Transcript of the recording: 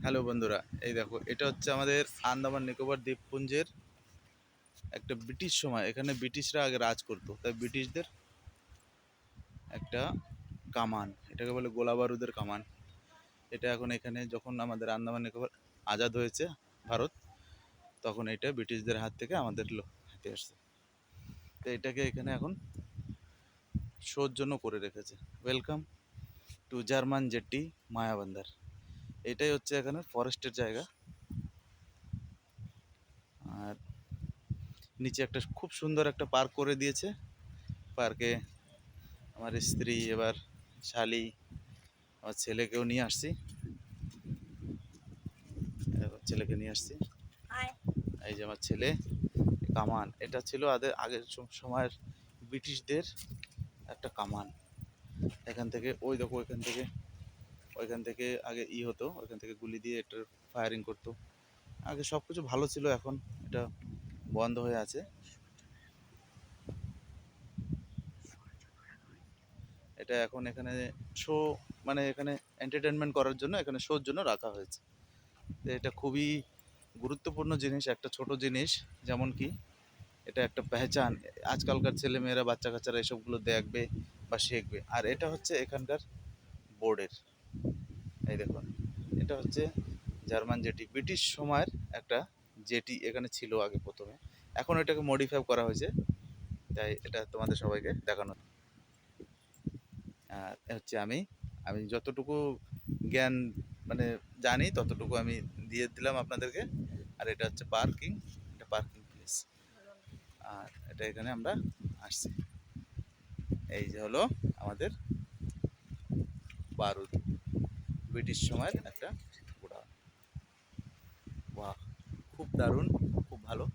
Hello বন্ধুরা, এই দেখো এটা হচ্ছে আমাদের আন্দামান নিকোবর দ্বীপপুঞ্জের একটা ব্রিটিশ সময়। এখানে ব্রিটিশরা আগে রাজ করতো, তাই ব্রিটিশদের একটা কামান, এটাকে বলে গোলা বারুদের কামান। এটা এখন এখানে যখন আমাদের আন্দামান নিকোবর আজাদ হয়েছে ভারত, তখন এটা ব্রিটিশদের হাত থেকে আমাদের হাতে আসছে। তো এটাকে এখানে এখন শোর জন্য করে রেখেছে। Welcome to German jetty Mayabunder. এটাই হচ্ছে এখানে ফরেস্টের জায়গা। আর নিচে একটা খুব সুন্দর একটা পার্ক করে দিয়েছে। পার্কে আমার স্ত্রী, এবার শালি, আমার ছেলেকেও নিয়ে আসছি। ছেলেকে নিয়ে আসছি। এই যে আমার ছেলে। কামান এটা ছিল আগের সময়ের ব্রিটিশদের একটা কামান। এখান থেকে ওই দেখো, ওইখান থেকে আগে হতো, ওইখান থেকে গুলি দিয়ে এটার ফায়ারিং করতো। আগে সব কিছু ভালো ছিল, এখন এটা বন্ধ হয়ে আছে। এটা এখন এখানে শো, মানে এখানে এন্টারটেনমেন্ট করার জন্য, এখানে শোর জন্য রাখা হয়েছে। তো এটা খুবই গুরুত্বপূর্ণ জিনিস, একটা ছোট জিনিস। যেমন কি এটা একটা পেহচান, আজকালকার ছেলে মেয়েরা, বাচ্চা কাচ্চারা এসবগুলো দেখবে বা শিখবে। আর এটা হচ্ছে এখানকার বোর্ডের, এই দেখুন, এটা হচ্ছে জার্মান জেটি। ব্রিটিশ সময়ের একটা জেটি এখানে ছিল আগে প্রথমে, এখন এটাকে মডিফাই করা হয়েছে। তাই এটা তোমাদের সবাইকে দেখানো। আর হচ্ছে আমি আমি যতটুকু জ্ঞান মানে জানি ততটুকু আমি দিয়ে দিলাম আপনাদেরকে। আর এটা হচ্ছে পার্কিং, এটা পার্কিং প্লেস। আর এটা এখানে আমরা আসছি। এই যে হলো আমাদের বারুদ, ব্রিটিশ সময়ের একটা গোডাউন। বাহ, খুব দারুণ, খুব ভালো।